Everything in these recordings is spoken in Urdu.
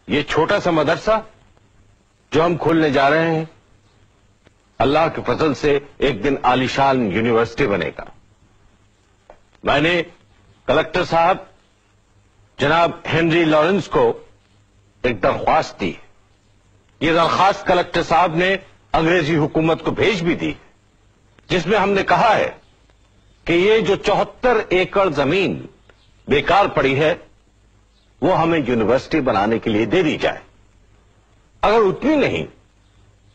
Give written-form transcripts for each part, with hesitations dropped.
یہ چھوٹا سا مدرسہ جو ہم کھولنے جا رہے ہیں اللہ کے فضل سے ایک دن عالیشان یونیورسٹی بنے گا۔ میں نے کلکٹر صاحب جناب ہنری لارنس کو ایک درخواست دی۔ یہ درخواست کلکٹر صاحب نے انگریزی حکومت کو بھیج بھی دی، جس میں ہم نے کہا ہے کہ یہ جو 74 ایکڑ زمین بیکار پڑی ہے وہ ہمیں یونیورسٹی بنانے کے لیے دے دی جائے۔ اگر اتنی نہیں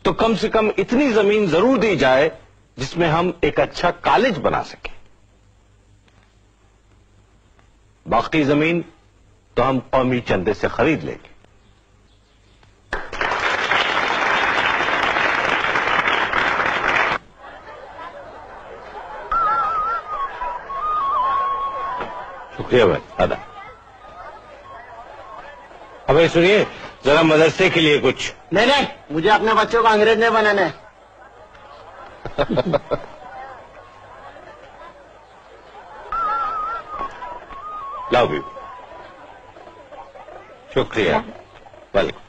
تو کم سے کم اتنی زمین ضرور دی جائے جس میں ہم ایک اچھا کالج بنا سکیں۔ باقی زمین تو ہم قومی چندے سے خرید لیں گے۔ شکریہ بھائی، ادا۔ اب سنیے ذرا مدرسے کے لیے کچھ۔ نہیں، مجھے اپنے بچوں کو انگریز نہیں بنانا ہے۔ لاؤ بھی، شکریہ، ویلکم۔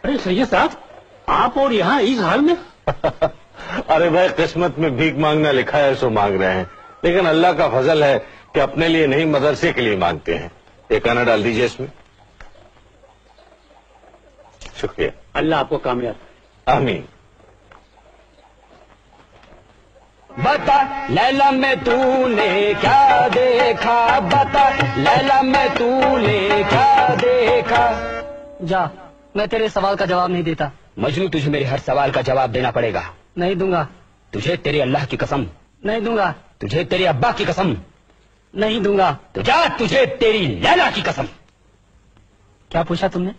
ارے سید صاحب، آپ اور یہاں اس حال میں؟ ارے بھائی، قسمت میں بھیک مانگنا لکھا ہے سو مانگ رہے ہیں، لیکن اللہ کا فضل ہے کہ اپنے لیے نہیں مدرسے کے لیے مانگتے ہیں۔ ایک آنا ڈال دیجئے اس میں۔ شکریہ، اللہ آپ کو کامیاب۔ آمین۔ بتا لیلا میں تو نے کیا دیکھا، بتا لیلا میں تو نے کیا دیکھا۔ جا، میں تیرے سوال کا جواب نہیں دیتا۔ مجنو، تجھے میرے ہر سوال کا جواب دینا پڑے گا۔ نہیں دوں گا۔ تجھے تیرے اللہ کی قسم۔ نہیں دوں گا۔ تجھے تیرے ابا کی قسم۔ نہیں دوں گا۔ تو جا، تجھے تیری لیلا کی قسم۔ کیا پوچھا تم نے؟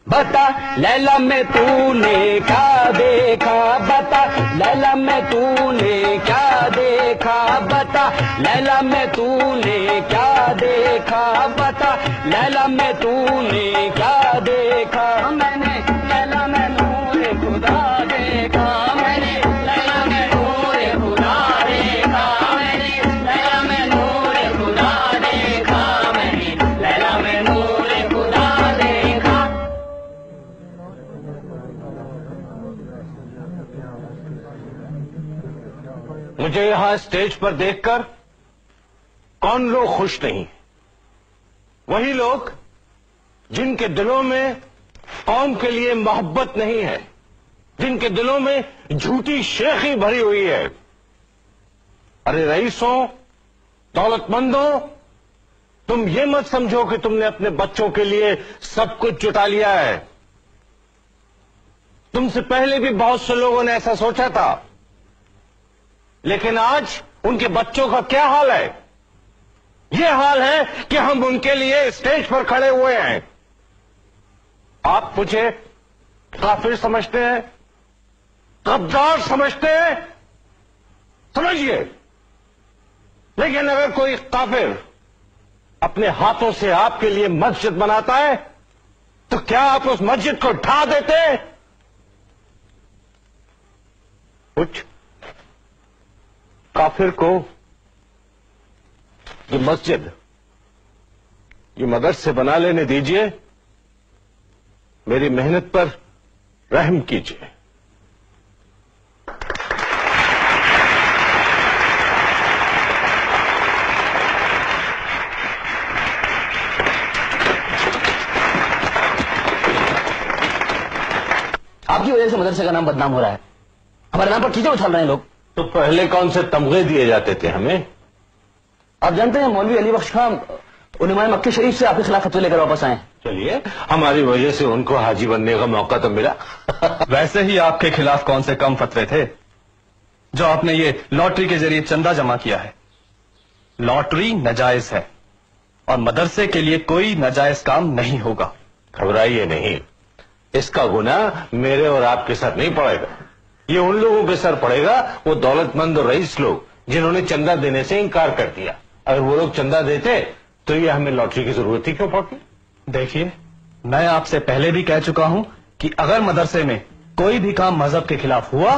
بتا لیلا میں تو نے کیا دیکھا، بتا لیلا میں تو نے کیا دیکھا، بتا لیلا میں تو نے کیا دیکھا، بتا لیلا میں تو نے کیا دیکھا۔ میں نے لیلا میں نور خدا دیکھا، میں نے لیلا میں نور خدا دیکھا، میں نے لیلا میں نور خدا دیکھا، میں نے لیلا میں نور خدا دیکھا۔ مجھے یہاں اسٹیج پر دیکھ کر کون لوگ خوش نہیں؟ وہی لوگ جن کے دلوں میں قوم کے لیے محبت نہیں ہے، جن کے دلوں میں جھوٹی شیخی بھری ہوئی ہے۔ ارے رئیسوں، دولت مندوں، تم یہ مت سمجھو کہ تم نے اپنے بچوں کے لیے سب کچھ جٹا لیا ہے۔ تم سے پہلے بھی بہت سے لوگوں نے ایسا سوچا تھا، لیکن آج ان کے بچوں کا کیا حال ہے؟ یہ حال ہے کہ ہم ان کے لیے اسٹیج پر کھڑے ہوئے ہیں۔ آپ مجھے کافر سمجھتے ہیں، غدار سمجھتے ہیں، سمجھیے، لیکن اگر کوئی کافر اپنے ہاتھوں سے آپ کے لیے مسجد بناتا ہے تو کیا آپ اس مسجد کو ڈھا دیتے؟ کچھ کافر کو یہ مسجد، یہ مدرسے بنا لینے دیجئے، میری محنت پر رحم کیجئے۔ آپ کی وجہ سے مدرسے کا نام بدنام ہو رہا ہے، ہمارے نام پر چیزیں اچھال رہے ہیں لوگ۔ تو پہلے کون سے تمغے دیے جاتے تھے ہمیں؟ آپ جانتے ہیں مولوی علی بخش خان علماء مکہ شریف سے آپ کے خلاف فتوی لے کر واپس آئے۔ چلیے، ہماری وجہ سے ان کو حاجی بننے کا موقع تو ملا۔ ویسے ہی آپ کے خلاف کون سے کم فتوے تھے جو آپ نے یہ لاٹری کے ذریعے چندہ جمع کیا ہے۔ لاٹری ناجائز ہے اور مدرسے کے لیے کوئی ناجائز کام نہیں ہوگا۔ گھبرائیے نہیں، اس کا گناہ میرے اور آپ کے سر نہیں پڑے گا، یہ ان لوگوں کے سر پڑے گا، وہ دولت مند اور رئیس لوگ جنہوں نے چندہ دینے سے انکار کر دیا۔ اگر وہ لوگ چندہ دیتے تو یہ ہمیں لاٹری کی ضرورت ہی کیوں پڑتی؟ دیکھیے، میں آپ سے پہلے بھی کہہ چکا ہوں کہ اگر مدرسے میں کوئی بھی کام مذہب کے خلاف ہوا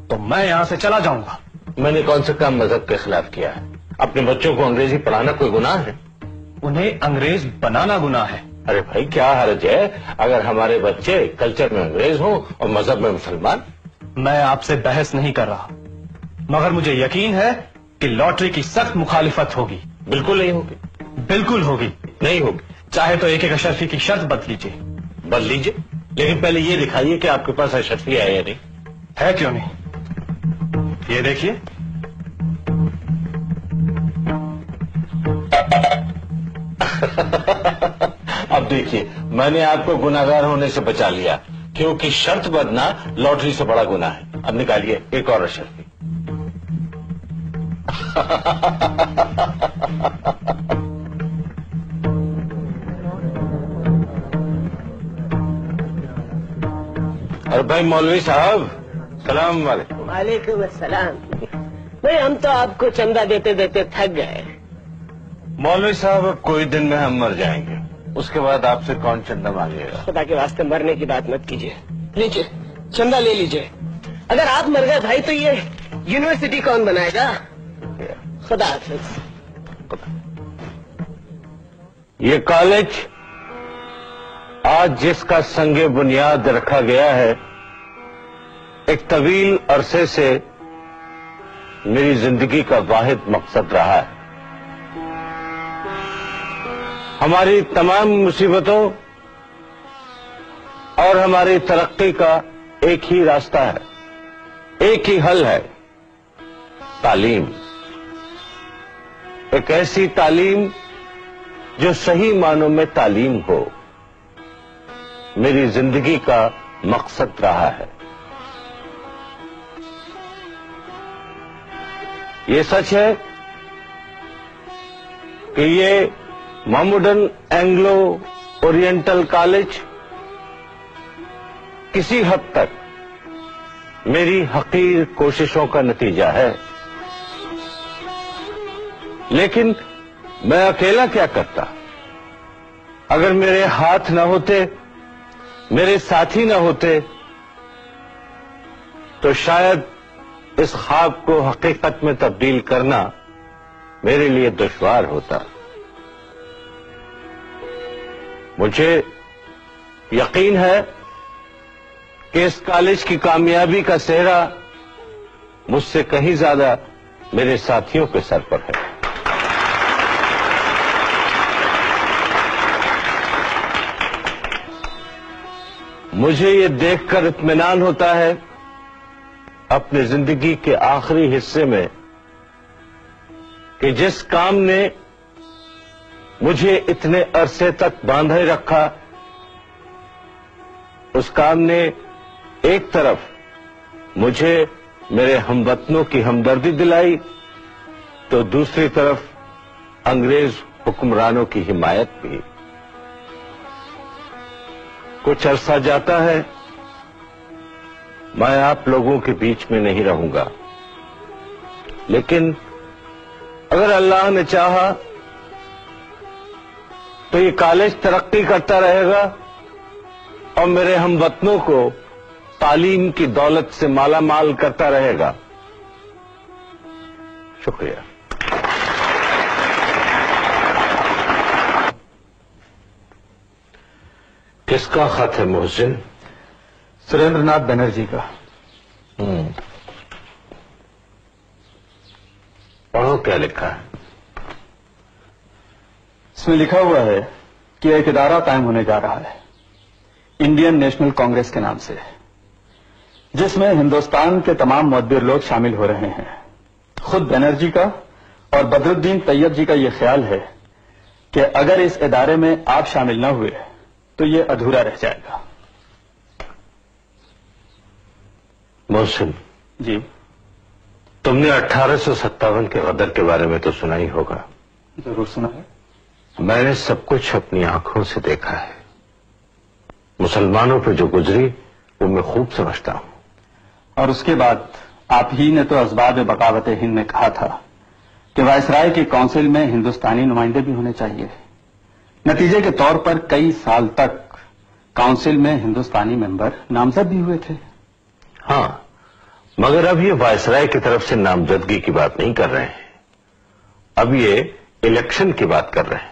تو میں یہاں سے چلا جاؤں گا۔ میں نے کون سا کام مذہب کے خلاف کیا ہے؟ اپنے بچوں کو انگریزی پڑھانا کوئی گناہ ہے؟ انہیں انگریز بنانا گناہ ہے۔ ارے بھائی کیا حرج ہے اگر ہمارے بچے کلچر میں انگریز ہوں اور مذہب میں مسلمان؟ میں آپ سے بحث نہیں کر رہا، مگر مجھے یقین ہے کہ لاٹری کی سخت مخالفت ہوگی۔ بالکل نہیں ہوگی۔ بالکل ہوگی۔ نہیں ہوگی۔ چاہے تو ایک اشرفی کی شرط بدل لیجیے۔ بدل لیجیے، لیکن پہلے یہ دکھائیے کہ آپ کے پاس اشرفی ہے یا نہیں۔ ہے کیوں نہیں؟ یہ دیکھیے۔ اب دیکھیے، میں نے آپ کو گناہگار ہونے سے بچا لیا، کیونکہ شرط بدنا لاٹری سے بڑا گناہ ہے۔ اب نکالیے ایک اور اشرفی۔ اور بھائی مولوی صاحب السلام علیکم۔ وعلیکم السلام۔ بھائی ہم تو آپ کو چندہ دیتے دیتے تھک گئے۔ مولوی صاحب اب کوئی دن میں ہم مر جائیں گے، اس کے بعد آپ سے کون چندہ مانگے گا؟ خدا کے واسطے مرنے کی بات مت کیجیے، لیجیے چندہ لے لیجیے۔ اگر آپ مر گئے بھائی تو یہ یونیورسٹی کون بنائے گا؟ خدا حافظ۔ یہ کالج آج جس کا سنگ بنیاد رکھا گیا ہے، ایک طویل عرصے سے میری زندگی کا واحد مقصد رہا ہے۔ ہماری تمام مصیبتوں اور ہماری ترقی کا ایک ہی راستہ ہے، ایک ہی حل ہے، تعلیم۔ ایک ایسی تعلیم جو صحیح معنوں میں تعلیم ہو، میری زندگی کا مقصد رہا ہے۔ یہ سچ ہے کہ یہ محموڈن اینگلو اورینٹل کالج کسی حد تک میری حقیر کوششوں کا نتیجہ ہے، لیکن میں اکیلا کیا کرتا؟ اگر میرے ہاتھ نہ ہوتے، میرے ساتھی نہ ہوتے، تو شاید اس خواب کو حقیقت میں تبدیل کرنا میرے لیے دشوار ہوتا۔ مجھے یقین ہے کہ اس کالج کی کامیابی کا سہرا مجھ سے کہیں زیادہ میرے ساتھیوں کے سر پر ہے۔ مجھے یہ دیکھ کر اطمینان ہوتا ہے اپنی زندگی کے آخری حصے میں کہ جس کام نے مجھے اتنے عرصے تک باندھے رکھا، اس کام نے ایک طرف مجھے میرے ہموطنوں کی ہمدردی دلائی، تو دوسری طرف انگریز حکمرانوں کی حمایت بھی۔ کچھ عرصہ جاتا ہے، میں آپ لوگوں کے بیچ میں نہیں رہوں گا، لیکن اگر اللہ نے چاہا تو یہ کالج ترقی کرتا رہے گا اور میرے ہم وطنوں کو تعلیم کی دولت سے مالا مال کرتا رہے گا۔ شکریہ۔ کس کا خط ہے محسن؟ سریندر ناتھ بنرجی کا۔ پڑھو کیا لکھا ہے۔ اس میں لکھا ہوا ہے کہ ایک ادارہ قائم ہونے جا رہا ہے انڈین نیشنل کانگریس کے نام سے، جس میں ہندوستان کے تمام معتبر لوگ شامل ہو رہے ہیں۔ خود بنرجی کا اور بدر الدین طیب جی کا یہ خیال ہے کہ اگر اس ادارے میں آپ شامل نہ ہوئے تو یہ ادھورا رہ جائے گا۔ محسن جی، تم نے 1857 کے غدر کے بارے میں تو سنا ہی ہوگا۔ ضرور سنا ہے۔ میں نے سب کچھ اپنی آنکھوں سے دیکھا ہے۔ مسلمانوں پہ جو گزری وہ میں خوب سمجھتا ہوں۔ اور اس کے بعد آپ ہی نے تو اسباب بغاوت ہند میں کہا تھا کہ وائسرائے کی کونسل میں ہندوستانی نمائندے بھی ہونے چاہیے۔ نتیجے کے طور پر کئی سال تک کونسل میں ہندوستانی ممبر نامزد بھی ہوئے تھے۔ ہاں، مگر اب یہ وائسرائے کی طرف سے نامزدگی کی بات نہیں کر رہے ہیں، اب یہ الیکشن کی بات کر رہے ہیں۔